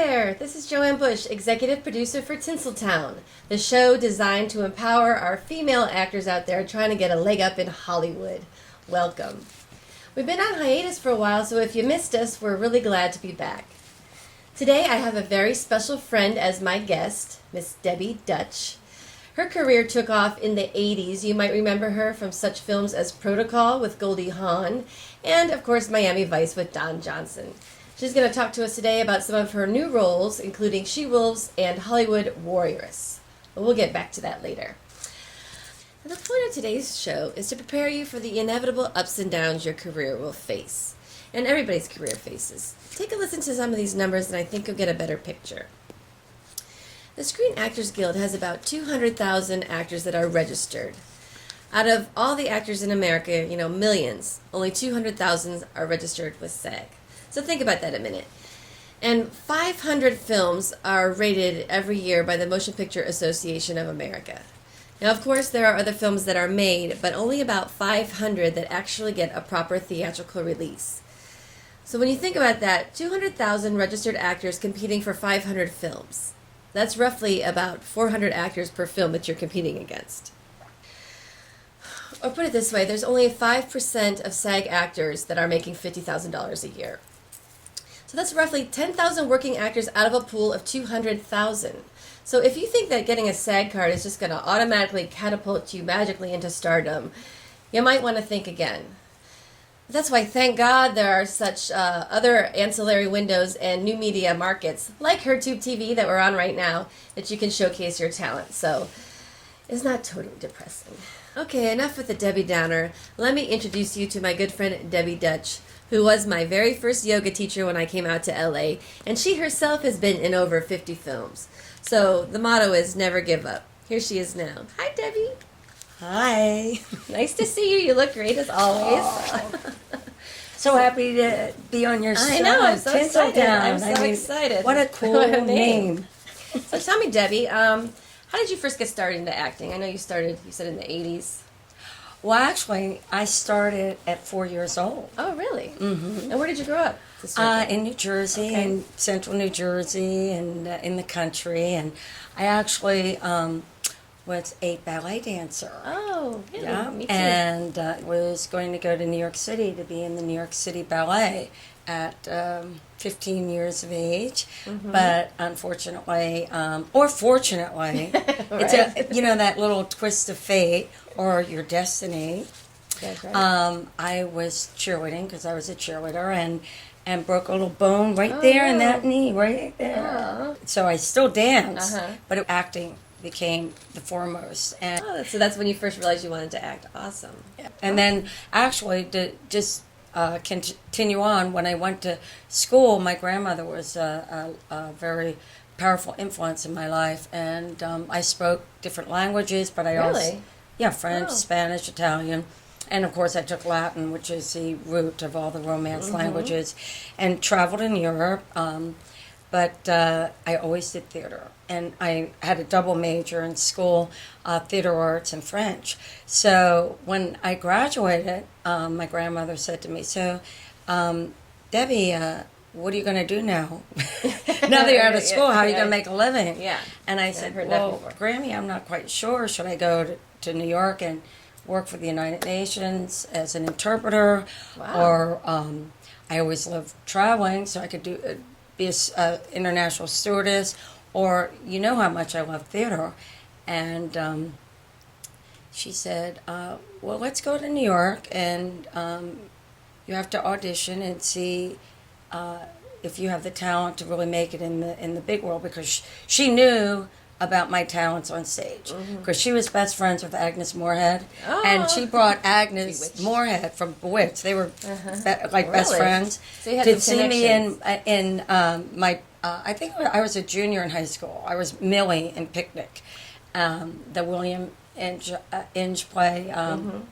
there! This is Joanne Bush, executive producer for Tinseltown, the show designed to empower our female actors out there trying to get a leg up in Hollywood. Welcome. We've been on hiatus for a while, so if you missed us, we're really glad to be back. Today I have a very special friend as my guest, Miss Debbie Dutch. Her career took off in the 80s. You might remember her from such films as Protocol with Goldie Hawn and, of course, Miami Vice with Don Johnson. She's going to talk to us today about some of her new roles, including She-Wolves and Hollywood Warrioress. But we'll get back to that later. And the point of today's show is to prepare you for the inevitable ups and downs your career will face, and everybody's career faces. Take a listen to some of these numbers and I think you'll get a better picture. The Screen Actors Guild has about 200,000 actors that are registered. Out of all the actors in America, millions, only 200,000 are registered with SAG. So think about that a minute. And 500 films are rated every year by the Motion Picture Association of America. Now, of course, there are other films that are made, but only about 500 that actually get a proper theatrical release. So when you think about that, 200,000 registered actors competing for 500 films. That's roughly about 400 actors per film that you're competing against. Or put it this way, there's only 5% of SAG actors that are making $50,000 a year. So that's roughly 10,000 working actors out of a pool of 200,000. So if you think that getting a SAG card is just going to automatically catapult you magically into stardom, you might want to think again. That's why, thank God, there are such other ancillary windows and new media markets, like HerTube TV that we're on right now, that you can showcase your talent. So it's not totally depressing. Okay, enough with the Debbie Downer. Let me introduce you to my good friend Debbie Dutch, who was my very first yoga teacher when I came out to LA, and she herself has been in over 50 films. So the motto is never give up. Here she is now. Hi, Debbie. Hi. Nice to see you. You look great as always. Oh. So happy to be on your show. I know, I'm so Tinsel excited. Down. I'm so excited. What a cool name. So tell me, Debbie, how did you first get started into acting? I know you said in the 80s. Well, actually, I started at 4 years old. Oh, really? Mm-hmm. And where did you grow up? In New Jersey, Okay. in central New Jersey, and in the country. And I actually was a ballet dancer. Oh, really? Yeah, Me too. and was going to go to New York City to be in the New York City Ballet at 15 years of age. Mm-hmm. But unfortunately, or fortunately, Right. it's that little twist of fate or your destiny. That's right. I was cheerleading because I was a cheerleader and broke a little bone right there in no. that knee, right there. Oh. So I still dance, Uh-huh. but acting became the foremost. And So that's when you first realized you wanted to act. Awesome. And then, actually, to just continue on, when I went to school, my grandmother was a very powerful influence in my life, and I spoke different languages, but I also, Really? French, Oh. Spanish, Italian, and of course I took Latin, which is the root of all the Romance languages, and traveled in Europe. But I always did theater, and I had a double major in school, theater arts and French. So when I graduated, my grandmother said to me, "So, Debbie, what are you going to do now? Now that you're out of school, how are you going to make a living?" Yeah. And I I've said, heard that "Well, before. Grammy, I'm not quite sure. Should I go to New York and work for the United Nations as an interpreter, Wow. or I always loved traveling, so I could be an international stewardess, or you know how much I love theater." And she said, "Well, let's go to New York, and you have to audition and see if you have the talent to really make it in the big world," because she knew about my talents on stage, because she was best friends with Agnes Moorehead, and she brought Agnes Bewitched. Moorehead from Bewitched. They were best Really? friends. So you had to some see me connections. in my I think I was a junior in high school. I was Millie in Picnic, the William Inge play,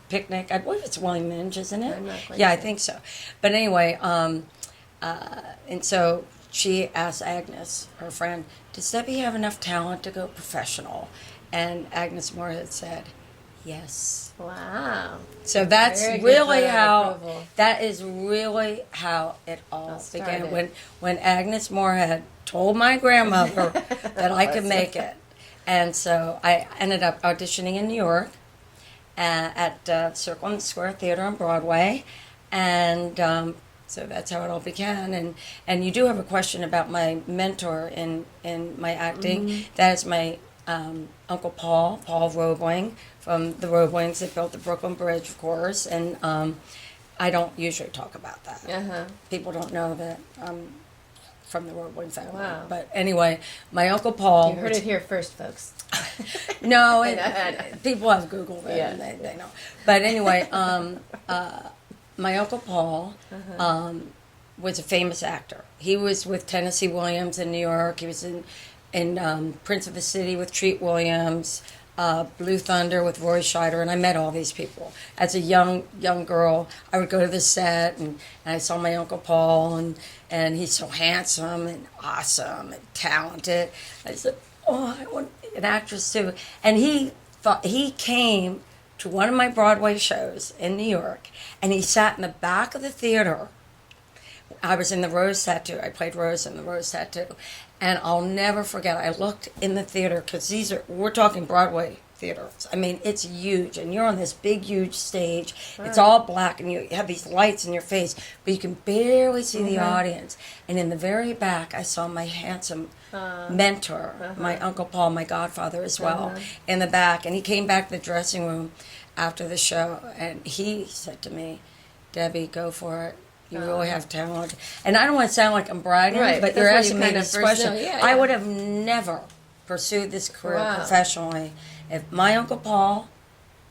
Picnic. I believe it's William Inge, isn't it? I'm not quite Yeah, I sure. think so. But anyway, and so she asked Agnes, her friend, "Does Debbie have enough talent to go professional?" And Agnes Moorehead said, Yes. Wow. So that's Very good really photo how, approval. that is really how it all began. started. When Agnes Moorehead told my grandmother that I could make it. And so I ended up auditioning in New York at Circle and Square Theater on Broadway. And so that's how it all began. And you do have a question about my mentor in my acting. That is my Uncle Paul Roebling, from the Roeblings that built the Brooklyn Bridge, of course. And I don't usually talk about that. Uh-huh. People don't know that I'm from the Roebling family. Wow. But anyway, my Uncle Paul. You heard it here first, folks. No, I know. people have Googled it, Yeah. and they know. But anyway, my Uncle Paul was a famous actor. He was with Tennessee Williams in New York. He was in Prince of the City with Treat Williams, Blue Thunder with Roy Scheider, and I met all these people. As a young girl, I would go to the set, and I saw my Uncle Paul, and he's so handsome and awesome and talented. I said, oh, I want an actress too. And he came to one of my Broadway shows in New York, and he sat in the back of the theater. I was in the Rose Tattoo. I played Rose in the Rose Tattoo. And I'll never forget, I looked in the theater, because we're talking Broadway theaters. I mean, it's huge, and you're on this big, huge stage. Right. It's all black, and you have these lights in your face, but you can barely see the audience. And in the very back, I saw my handsome mentor, my Uncle Paul, my godfather as well, in the back. And he came back to the dressing room after the show, and he said to me, Debbie, go for it. You really have talent. And I don't want to sound like I'm bragging, Right, but that's you're what asking you me kind of this first question. know. Yeah, I yeah. would have never pursued this career Wow. professionally if my Uncle Paul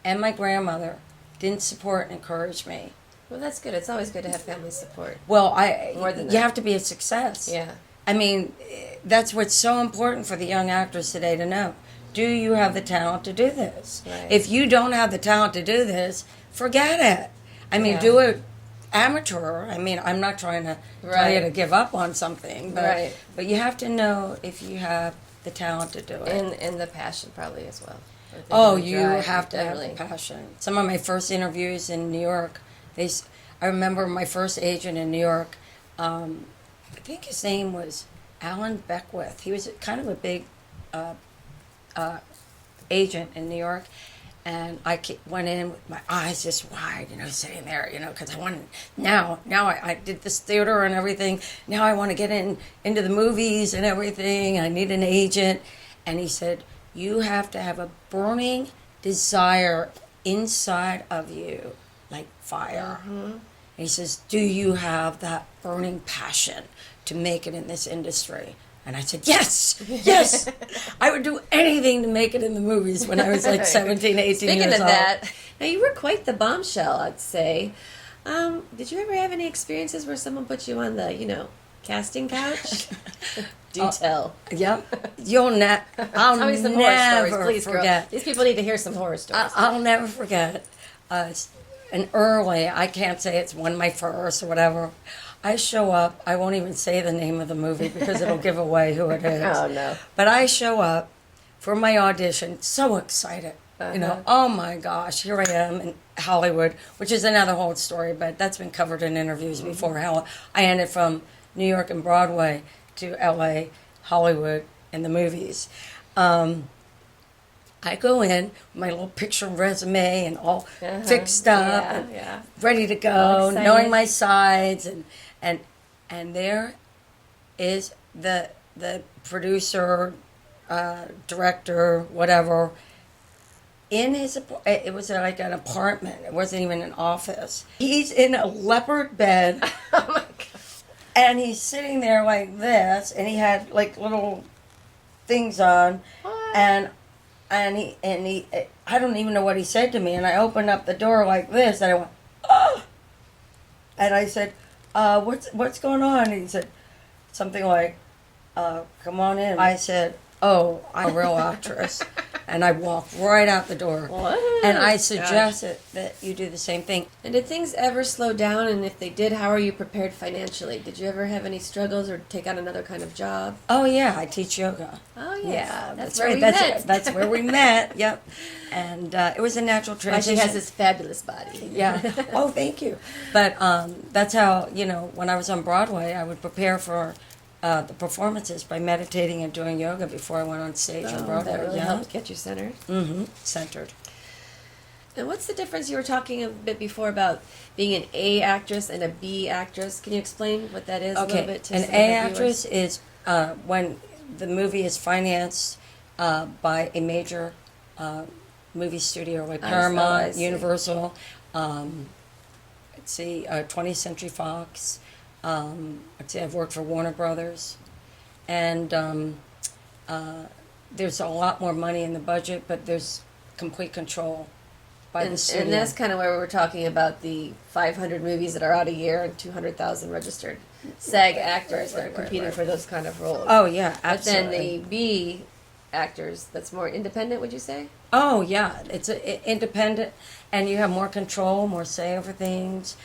and my grandmother didn't support and encourage me. Well, that's good. It's always good to have family support. Well, More than you that. have to be a success. Yeah. I mean, that's what's so important for the young actors today to know. Do you have the talent to do this? Right. If you don't have the talent to do this, forget it. I mean, Yeah. do it amateur. I mean, I'm not trying to tell you Right. to give up on something, but Right. but you have to know if you have the talent to do it. And the passion probably as well. Or the Oh, drive, you have to definitely. have the passion. Some of my first interviews in New York, I remember my first agent in New York. I think his name was Alan Beckwith. He was kind of a big agent in New York. And I went in with my eyes just wide, sitting there, because I wanted, now I did this theater and everything. Now I want to get into the movies and everything. I need an agent. And he said, you have to have a burning desire inside of you, like fire. And he says, do you have that burning passion to make it in this industry? And I said, yes. I would do anything to make it in the movies when I was like 17, 18 Speaking years of old. that, now you were quite the bombshell, I'd say. Did you ever have any experiences where someone put you on the, casting couch? Do tell. Yep. I'll Tell me some horror never stories, please, forget. girl. These people need to hear some horror stories. I'll never forget. And early, I can't say it's one of my first or whatever. I show up. I won't even say the name of the movie because it'll give away who it is. Oh, no. But I show up for my audition, so excited. Oh my gosh, here I am in Hollywood, which is another whole story, but that's been covered in interviews before. How I ended from New York and Broadway to LA, Hollywood, and the movies. I go in with my little picture resume and all fixed up and ready to go, knowing my sides, and there is the producer, director, whatever, in his, it was like an apartment. It wasn't even an office. He's in a leopard bed. Oh my God. And he's sitting there like this, and he had like little things on, What? and he I don't even know what he said to me, and I opened up the door like this, and I went, oh, and I said, what's going on? And he said something like, come on in. I said, oh, I'm a real actress. And I walk right out the door. What? And I Gosh. suggest that you do the same thing. And did things ever slow down? And if they did, how are you prepared financially? Did you ever have any struggles or take on another kind of job? Oh yeah, I teach yoga. Oh yeah, Yeah, that's right. where we that's met. that's where we met. Yep, and it was a natural Why transition. she has this fabulous body. Yeah. Oh, thank you. But that's how, when I was on Broadway, I would prepare for the performances by meditating and doing yoga before I went on stage on Oh, Broadway. that really yeah. helped get you centered. Mm-hmm. Centered. And what's the difference? You were talking a bit before about being an A actress and a B actress. Can you explain what that is a little Okay. bit to An some of A the viewers? actress is when the movie is financed by a major movie studio like I Paramount, see. Universal, 20th Century Fox. I've worked for Warner Brothers, and there's a lot more money in the budget, but there's complete control by the studio. And that's kind of where we were talking about the 500 movies that are out a year and 200,000 registered SAG actors that are competing for those kind of roles. Oh yeah, But then absolutely. the B actors, that's more independent, would you say? Oh yeah, it's independent, and you have more control, more say over things.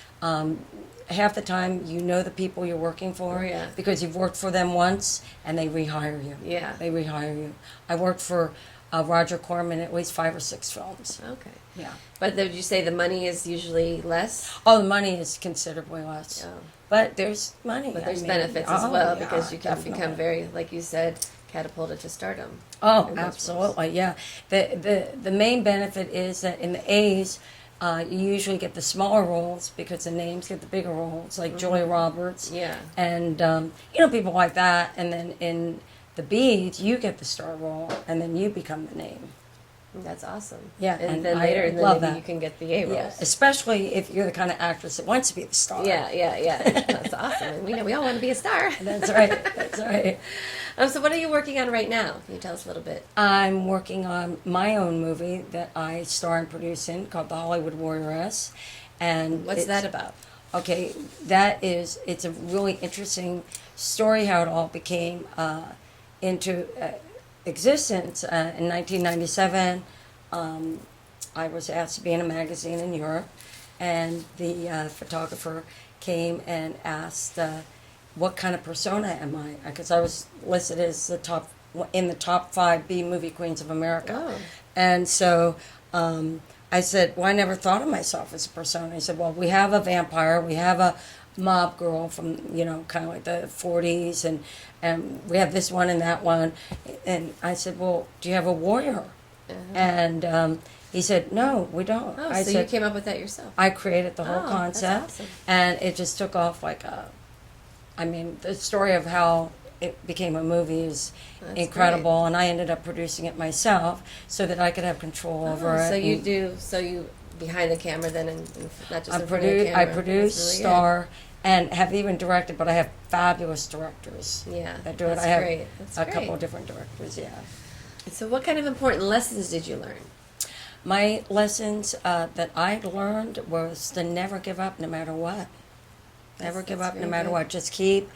Half the time, you know the people you're working for Oh, yeah. because you've worked for them once, and they rehire you. Yeah. They rehire you. I worked for Roger Corman at least 5 or 6 films. Okay. Yeah. But would you say the money is usually less? Oh, the money is considerably less, Oh. but there's money. But I there's mean, benefits as oh, well yeah, because you can definitely. become very, like you said, catapulted to stardom. Oh, in those absolutely, yeah. The main benefit is that in the A's, you usually get the smaller roles because the names get the bigger roles, like Julia Roberts. Yeah. And, people like that. And then in the B's, you get the star role, and then you become the name. That's awesome. Yeah, And and then I later, and then love maybe that. you can get the A roles. Yeah, especially if you're the kind of actress that wants to be the star. Yeah. That's awesome. And we all want to be a star. That's right, that's right. So what are you working on right now? Can you tell us a little bit? I'm working on my own movie that I star and produce in called The Hollywood Warrioress. And What's it's- that about? Okay, it's a really interesting story how it all became into existence. In 1997, I was asked to be in a magazine in Europe, and the photographer came and asked, what kind of persona am I? Because I was listed as in the top 5 B movie queens of America. Oh. And so I said, well, I never thought of myself as a persona. He said, well, we have a vampire, we have a mob girl from, kind of like the 40s, and we have this one and that one. And I said, well, do you have a warrior? And he said, no, we don't. Oh, I so said, you came up with that yourself. I created the whole Oh, that's concept, awesome. and it just took off the story of how it became a movie is That's incredible, and I ended up producing it myself so that I could have control over it. So you and do, so you behind the camera then, and not just I in front of the camera. I produce, That's really star, and have even directed, but I have fabulous directors good. Yeah, that do it. that's I have great. That's a great. couple of different directors, yeah. So what kind of important lessons did you learn? My lessons that I learned was to never give up no matter what. Never give That's up no very matter good. what. Just keep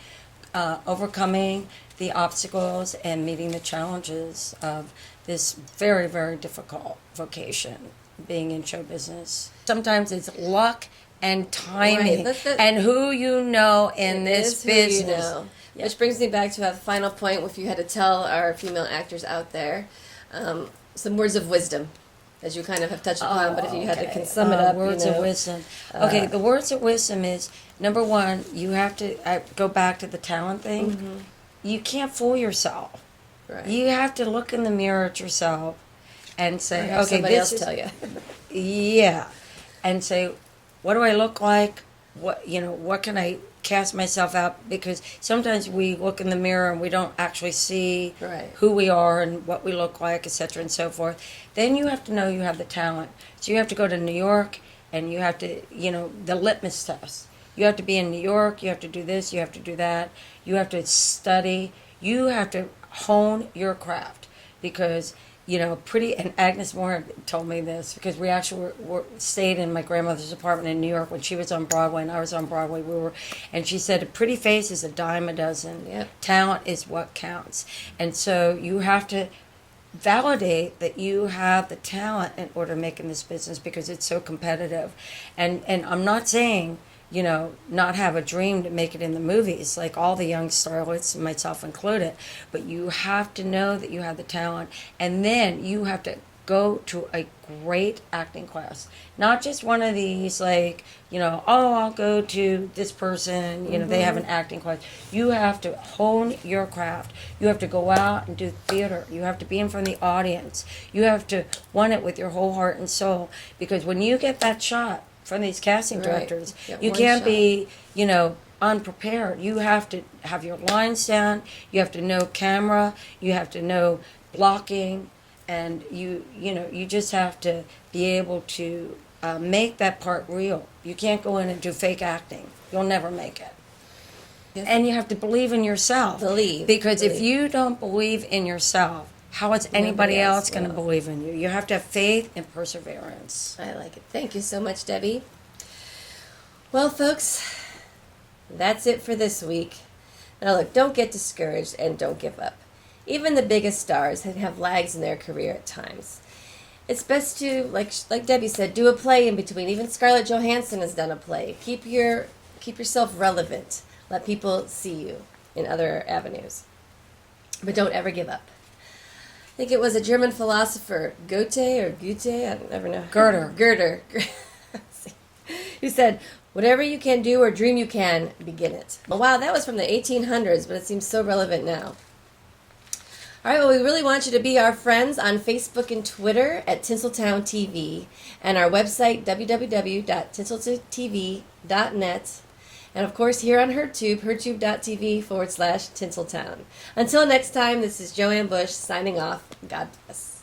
overcoming the obstacles and meeting the challenges of this very, very difficult vocation, being in show business. Sometimes it's luck and timing Right, that- and who you know in It this is who you business. know. Yeah. Which brings me back to a final point. If you had to tell our female actors out there some words of wisdom, as you kind of have touched upon, but if you had to sum it up, words of wisdom. Okay, the words of wisdom is number one. You have to go back to the talent thing. You can't fool yourself. Right. You have to look in the mirror at yourself and say, Have okay, somebody this else is tell you. yeah, and say, what do I look like? What can I cast myself out? Because sometimes we look in the mirror and we don't actually see Right. who we are and what we look like, etc., and so forth. Then you have to know you have the talent. So you have to go to New York, and you have to, the litmus test. You have to be in New York. You have to do this. You have to do that. You have to study. You have to hone your craft, because and Agnes Moore told me this, because we actually stayed in my grandmother's apartment in New York when she was on Broadway and I was on Broadway. And she said, a pretty face is a dime a dozen. Yep. Talent is what counts. And so you have to validate that you have the talent in order to make in this business because it's so competitive. And I'm not saying, you know, not have a dream to make it in the movies, like all the young starlets, myself included. But you have to know that you have the talent, and then you have to go to a great acting class. Not just one of these, like, you know, oh, I'll go to this person, you know, they have an acting class. You have to hone your craft. You have to go out and do theater. You have to be in front of the audience. You have to want it with your whole heart and soul. Because when you get that shot from these casting Right. directors, Get you one can't shot. be, you know, unprepared. You have to have your lines down. You have to know camera. You have to know blocking. And you know, you just have to be able to make that part real. You can't go in and do fake acting. You'll never make it. Yes. And you have to believe in yourself. Believe. Because if Believe. you don't believe in yourself, how is anybody Nobody else else going to will. believe in you? You have to have faith and perseverance. I like it. Thank you so much, Debbie. Well, folks, that's it for this week. Now, look, don't get discouraged and don't give up. Even the biggest stars have lags in their career at times. It's best to, like Debbie said, do a play in between. Even Scarlett Johansson has done a play. Keep yourself relevant. Let people see you in other avenues. But don't ever give up. I think it was a German philosopher, Goethe, I don't ever know. Goethe, who said, whatever you can do or dream you can, begin it. Well, wow, that was from the 1800s, but it seems so relevant now. All right, well, we really want you to be our friends on Facebook and Twitter at Tinseltown TV, and our website, www.tinseltv.net, and of course here on HerTube, hertube.tv/Tinseltown. Until next time, this is Joanne Bush signing off. God bless.